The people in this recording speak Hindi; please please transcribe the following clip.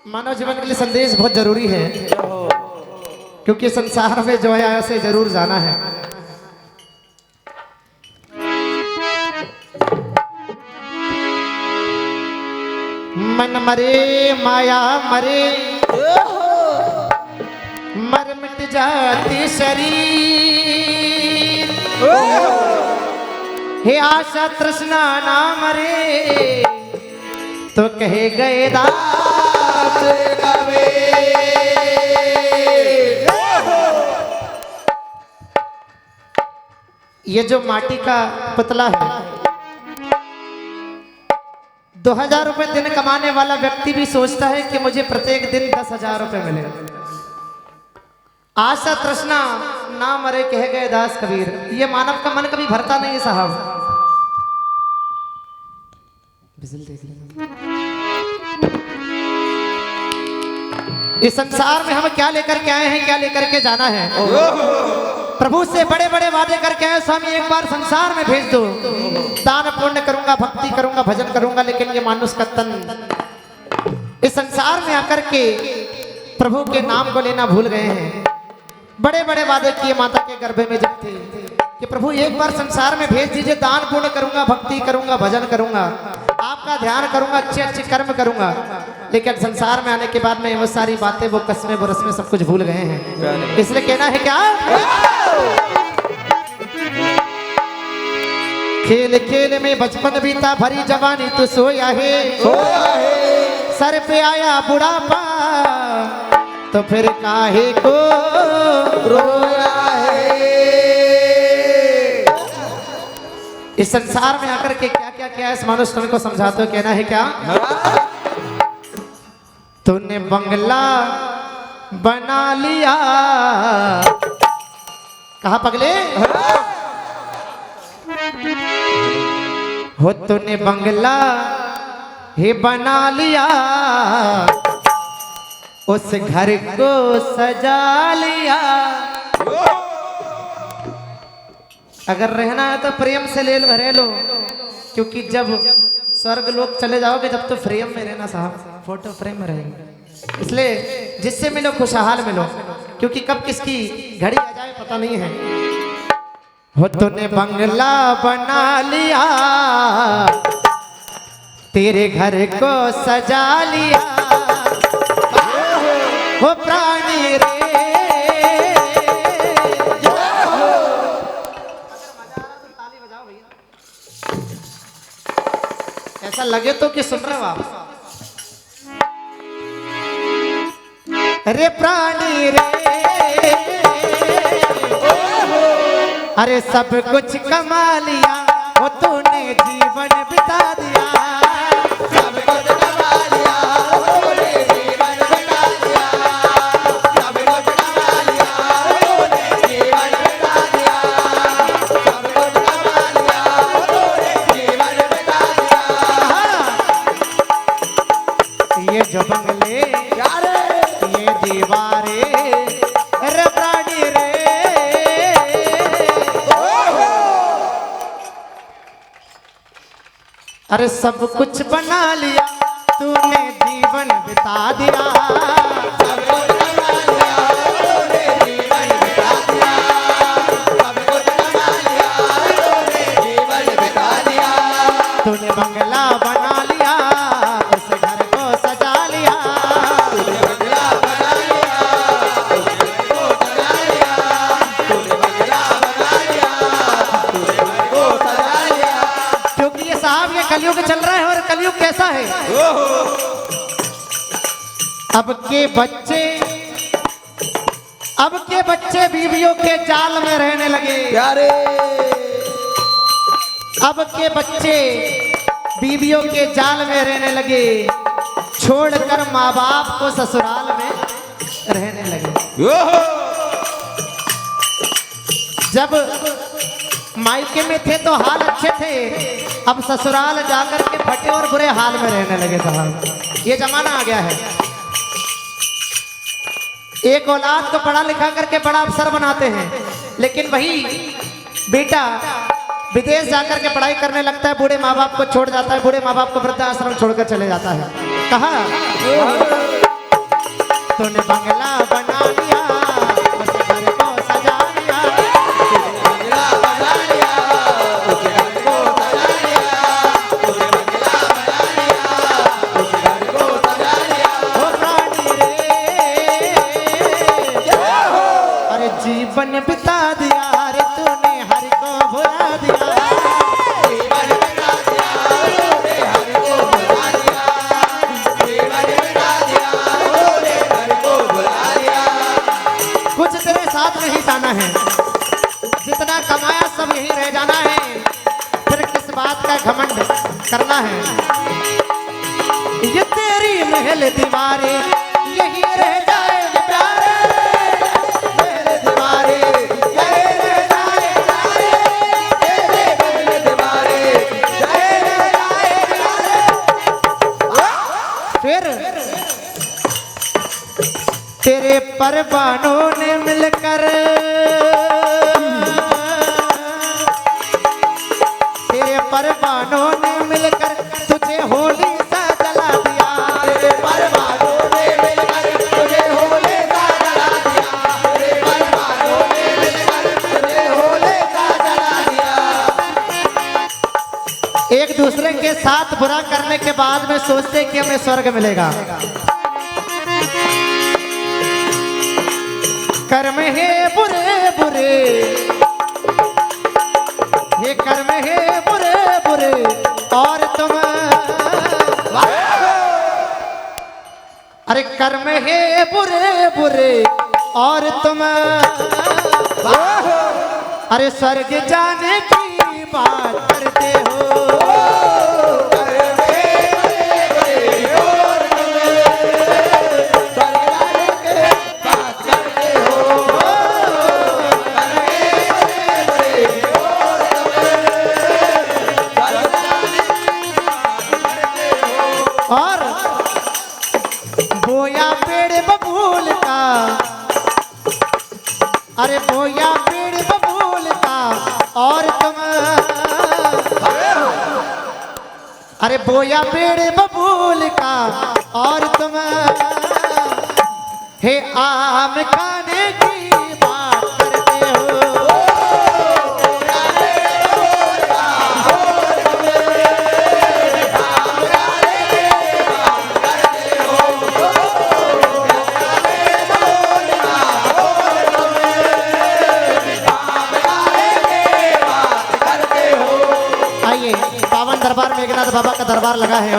मानव जीवन के लिए संदेश बहुत जरूरी है, क्योंकि संसार में जो है ऐसे जरूर जाना है। मन मरे माया मरे, मर मिट जाती शरीर, हे आशा तृष्णा ना मरे, तो कहे गए दास कबीर। ये जो माटी का पुतला है, 2000 रुपए दिन कमाने वाला व्यक्ति भी सोचता है कि मुझे प्रत्येक दिन 10,000 रुपए मिले। आशा तृष्णा ना मरे कह गए दास कबीर। ये मानव का मन कभी भरता नहीं है साहब। इस संसार में हम क्या लेकर के आए हैं, क्या लेकर के जाना है। प्रभु से बड़े बड़े वादे करके आए, स्वामी एक बार संसार में भेज दो, दान पुण्य करूंगा, भक्ति करूंगा, भजन करूंगा, लेकिन ये मानुष का तन इस संसार में आकर के प्रभु के नाम को लेना भूल गए हैं। बड़े बड़े वादे किए माता के गर्भ में जब थे कि प्रभु एक बार संसार में भेज दीजिए, दान पुण्य करूंगा, भक्ति करूंगा, भजन करूंगा, आपका ध्यान करूंगा, अच्छे अच्छे कर्म करूंगा। लेकिन संसार में आने के बाद में वो सारी बातें, वो कस्में, वो रस्में सब कुछ भूल गए हैं। इसलिए कहना है क्या, खेल खेल में बचपन बीता, भरी जवानी तू सोया है, सर पे आया बुढ़ापा, तो फिर काहे को रोया है। इस संसार में आकर के क्या क्या क्या इस मनुष्य को समझाते हो। कहना है क्या, तूने बंगला बना लिया, कहा पगले हो, तूने बंगला ही बना लिया, उस घर को सजा लिया। अगर रहना है तो प्रेम से ले लो, रह लो, क्योंकि जब स्वर्ग लोग चले जाओगे जब तो फ्रेम में रहना साहब, फोटो फ्रेम में रहेंगे। इसलिए जिससे मिलो खुशहाल मिलो, क्योंकि कब किसकी घड़ी आ जाए पता नहीं है। हो तूने बंगला बना लिया, तेरे घर को सजा लिया, हो प्राणी रे। ऐसा लगे तो कि सुन रहे हो आप। अरे प्राणी रे, अरे सब कुछ कमा लिया, वो तूने जीवन बिता दिया, सब कुछ कमा लिया, तूने जीवन बिता दिया, सब कुछ कमा लिया, तूने जीवन बिता दिया, सब कुछ कमा लिया, तूने जीवन बिता दिया। ये जो बंगले यारे, ये दीवारें, अरे प्राणी रे, अरे सब कुछ बना लिया, तूने जीवन बिता दिया, सब कुछ बना लिया, तूने जीवन बिता दिया, सब कुछ बना लिया, तूने जीवन बिता दिया। तूने बंगला बना लिया, उस घर को सजा लिया, तूने बंगला बना लिया, उस घर को सजा लिया, तूने बंगला बना लिया, तूने घर को सजा लिया। क्योंकि ये साहब ये कलयुग चल रहा है, और कलयुग कैसा है, अब के बच्चे बीवियों के जाल में रहने लगे। अब के बच्चे बीवियों के जाल में रहने लगे, छोड़कर माँ बाप को ससुराल में रहने लगे। जब मायके में थे तो हाल अच्छे थे, अब ससुराल जाकर के फटे और बुरे हाल में रहने लगे साहब। ये जमाना आ गया है। एक औलाद को पढ़ा लिखा करके बड़ा अफसर बनाते हैं, लेकिन वही बेटा विदेश जाकर के पढ़ाई करने लगता है, बूढ़े माँ बाप को छोड़ जाता है, बूढ़े माँ बाप को वृद्धाश्रम छोड़कर चले जाता है। कहा तूने बंगला बना लिया, उस घर को सजा लिया, बंगला बना लिया, उस घर को सजा लिया, तूने बंगला बना लिया, उस घर को सजा लिया। ओ प्राणी रे, अरे जीवन बिता दिया रे तूने हरि को भुला दिया, जीवन बिता दिया, तूने हरि को भुला दिया, जीवन बिता दिया, तूने हरि को भुला दिया। कुछ तेरे साथ नहीं जाना है, जितना कमाया सब यहीं रह जाना है, फिर किस बात का घमंड करना है। ये तेरी महल दीवारें यहीं रह जाएंगे प्यारे, महल दीवारें यहीं रह जाएंगे प्यारे, तेरे महल दीवारे जय रह जाए प्यारे। फिर तेरे परवानों ने मिलकर, तेरे परवानों ने मिलकर तुझे होली सा जला दिया, तेरे परवानों ने मिलकर तुझे होले का जला दिया, तेरे परवानों ने मिलकर तुझे होले का जला दिया। एक दूसरे के साथ बुरा करने के बाद में सोचते कि हमें स्वर्ग मिलेगा। कर्म है बुरे बुरे, ये कर्म है बुरे बुरे और तुम, अरे कर्म है बुरे बुरे और तुम, अरे स्वर्ग जाने की बात करते हो, और बोया पेड़ बबूल का, अरे बोया पेड़ बबूल का और तुम, अरे बोया पेड़ बबूल का और तुम, हे आम खाने की बात करते हो, आइए पावन दरबार मेघनाथ बाबा का दरबार लगा है।